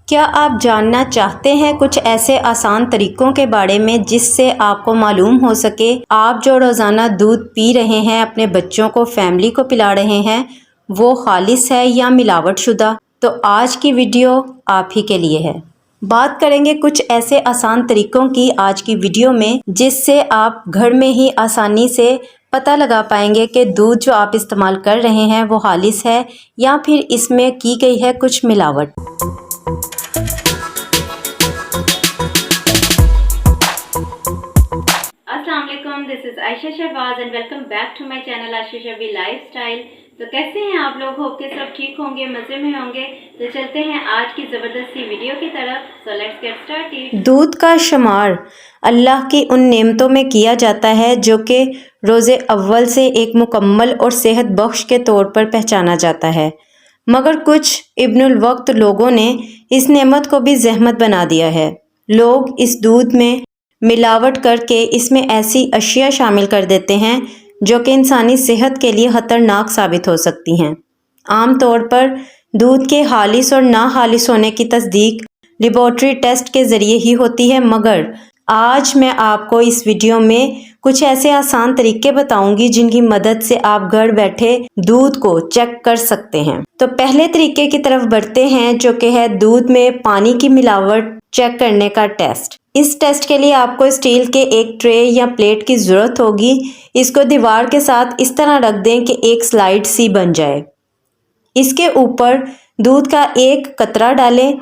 کیا آپ جاننا چاہتے ہیں کچھ ایسے آسان طریقوں کے بارے میں جس سے آپ کو معلوم ہو سکے آپ جو روزانہ دودھ پی رہے ہیں، اپنے بچوں کو، فیملی کو پلا رہے ہیں، وہ خالص ہے یا ملاوٹ شدہ؟ تو آج کی ویڈیو آپ ہی کے لیے ہے۔ بات کریں گے کچھ ایسے آسان طریقوں کی آج کی ویڈیو میں جس سے آپ گھر میں ہی آسانی سے پتہ لگا پائیں گے کہ دودھ جو آپ استعمال کر رہے ہیں وہ خالص ہے یا پھر اس میں کی گئی ہے کچھ ملاوٹ۔ السلام علیکم، this is Ayesha Shahbaz and welcome back to my channel Ayesha Shahbi lifestyle. تو کیسے ہیں آپ لوگ؟ ہوپ کہ سب ٹھیک ہوں گے، مزے میں ہوں گے۔ تو چلتے ہیں آج کی زبردستی ویڈیو کی طرف۔ So let's get started. دودھ کا شمار اللہ کی ان نعمتوں میں کیا جاتا ہے جو کہ روز اول سے ایک مکمل اور صحت بخش کے طور پر پہچانا جاتا ہے، مگر کچھ ابن الوقت لوگوں نے اس نعمت کو بھی زحمت بنا دیا ہے۔ لوگ اس دودھ میں ملاوٹ کر کے اس میں ایسی اشیاء شامل کر دیتے ہیں جو کہ انسانی صحت کے لیے خطرناک ثابت ہو سکتی ہیں۔ عام طور پر دودھ کے خالص اور ناخالص ہونے کی تصدیق لیبارٹری ٹیسٹ کے ذریعے ہی ہوتی ہے، مگر آج میں آپ کو اس ویڈیو میں کچھ ایسے آسان طریقے بتاؤں گی جن کی مدد سے آپ گھر بیٹھے دودھ کو چیک کر سکتے ہیں۔ تو پہلے طریقے کی طرف بڑھتے ہیں جو کہ ہے دودھ میں پانی کی ملاوٹ چیک کرنے کا ٹیسٹ۔ اس ٹیسٹ کے لیے آپ کو اسٹیل کے ایک ٹرے یا پلیٹ کی ضرورت ہوگی۔ اس کو دیوار کے ساتھ اس طرح رکھ دیں کہ ایک سلائڈ سی بن جائے۔ اس کے اوپر دودھ کا ایک قطرہ ڈالیں۔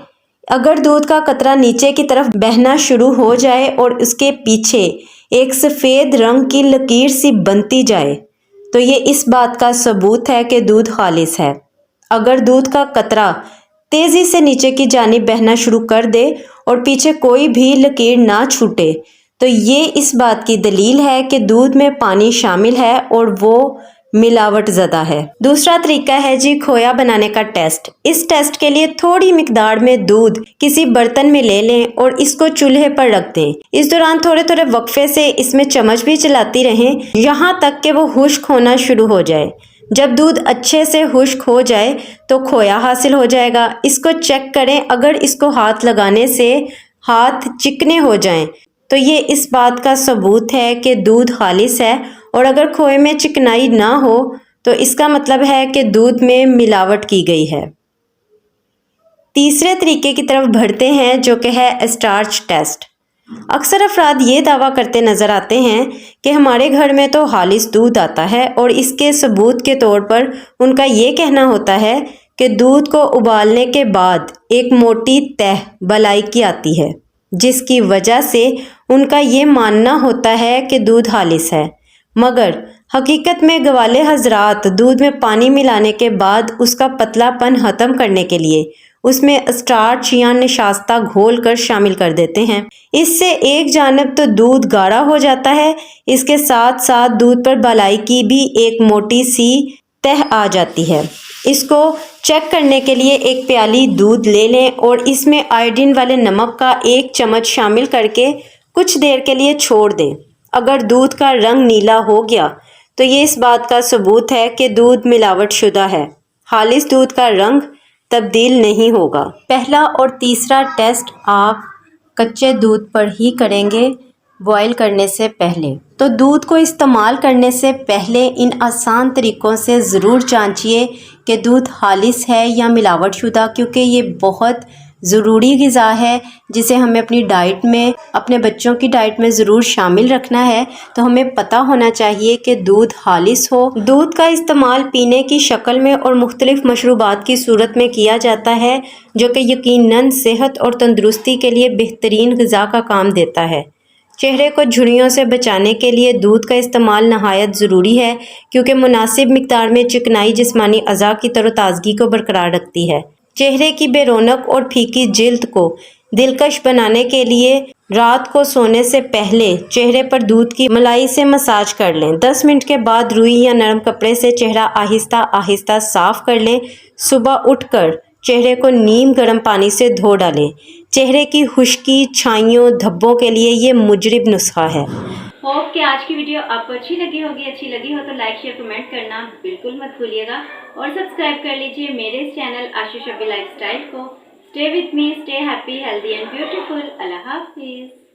اگر دودھ کا قطرہ نیچے کی طرف بہنا شروع ہو جائے اور اس کے پیچھے ایک سفید رنگ کی لکیر سی بنتی جائے تو یہ اس بات کا ثبوت ہے کہ دودھ خالص ہے۔ اگر دودھ کا قطرہ تیزی سے نیچے کی جانب بہنا شروع کر دے اور پیچھے کوئی بھی لکیر نہ چھوٹے تو یہ اس بات کی دلیل ہے کہ دودھ میں پانی شامل ہے اور وہ ملاوٹ زدہ ہے۔ دوسرا طریقہ ہے کھویا بنانے کا ٹیسٹ۔ اس ٹیسٹ کے لیے تھوڑی مقدار میں دودھ کسی برتن میں لے لیں اور اس کو چولہے پر رکھ دیں۔ اس دوران تھوڑے تھوڑے وقفے سے اس میں چمچ بھی چلاتی رہیں یہاں تک کہ وہ خشک ہونا شروع ہو جائے۔ جب دودھ اچھے سے خشک ہو جائے تو کھویا حاصل ہو جائے گا۔ اس کو چیک کریں، اگر اس کو ہاتھ لگانے سے ہاتھ چکنے ہو جائیں تو یہ اس بات کا ثبوت ہے کہ دودھ خالص ہے، اور اگر کھوئے میں چکنائی نہ ہو تو اس کا مطلب ہے کہ دودھ میں ملاوٹ کی گئی ہے۔ تیسرے طریقے کی طرف بڑھتے ہیں جو کہ ہے اسٹارچ ٹیسٹ۔ اکثر افراد یہ دعویٰ کرتے نظر آتے ہیں کہ ہمارے گھر میں تو خالص دودھ آتا ہے، اور اس کے ثبوت کے طور پر ان کا یہ کہنا ہوتا ہے کہ دودھ کو ابالنے کے بعد ایک موٹی تہ بالائی کی آتی ہے، جس کی وجہ سے ان کا یہ ماننا ہوتا ہے کہ دودھ خالص ہے، مگر حقیقت میں گوالے حضرات دودھ میں پانی ملانے کے بعد اس کا پتلا پن ختم کرنے کے لیے اس میں اسٹارچ یا نشاستہ گھول کر شامل کر دیتے ہیں۔ اس سے ایک جانب تو دودھ گاڑھا ہو جاتا ہے، اس کے ساتھ ساتھ دودھ پر بالائی کی بھی ایک موٹی سی تہ آ جاتی ہے۔ اس کو چیک کرنے کے لیے ایک پیالی دودھ لے لیں اور اس میں آئوڈین والے نمک کا ایک چمچ شامل کر کے کچھ دیر کے لیے چھوڑ دیں۔ اگر دودھ کا رنگ نیلا ہو گیا تو یہ اس بات کا ثبوت ہے کہ دودھ ملاوٹ شدہ ہے۔ خالص دودھ کا رنگ تبدیل نہیں ہوگا۔ پہلا اور تیسرا ٹیسٹ آپ کچے دودھ پر ہی کریں گے بوائل کرنے سے پہلے۔ تو دودھ کو استعمال کرنے سے پہلے ان آسان طریقوں سے ضرور جانچیے کہ دودھ خالص ہے یا ملاوٹ شدہ، کیونکہ یہ بہت ضروری غذا ہے جسے ہمیں اپنی ڈائٹ میں، اپنے بچوں کی ڈائٹ میں ضرور شامل رکھنا ہے۔ تو ہمیں پتہ ہونا چاہیے کہ دودھ خالص ہو۔ دودھ کا استعمال پینے کی شکل میں اور مختلف مشروبات کی صورت میں کیا جاتا ہے جو کہ یقیناً صحت اور تندرستی کے لیے بہترین غذا کا کام دیتا ہے۔ چہرے کو جھریوں سے بچانے کے لیے دودھ کا استعمال نہایت ضروری ہے، کیونکہ مناسب مقدار میں چکنائی جسمانی اعضاء کی تر و تازگی کو برقرار رکھتی ہے۔ چہرے کی بے رونق اور پھیکی جلد کو دلکش بنانے کے لیے رات کو سونے سے پہلے چہرے پر دودھ کی ملائی سے مساج کر لیں۔ 10 منٹ کے بعد روئی یا نرم کپڑے سے چہرہ آہستہ آہستہ صاف کر لیں۔ صبح اٹھ کر چہرے کو نیم گرم پانی سے دھو ڈالیں۔ چہرے کی خشکی، چھائیوں، دھبوں کے لیے یہ مجرب نسخہ ہے۔ ہوپ کہ آج کی ویڈیو آپ کو اچھی لگی ہوگی۔ اچھی لگی ہو تو لائک شیئر کمنٹ کرنا بالکل مت بھولیے گا، اور سبسکرائب کر لیجئے میرے اس channel Ayesha Shahbi life style کو۔ Stay with me, stay happy, healthy and beautiful. Allah Hafiz.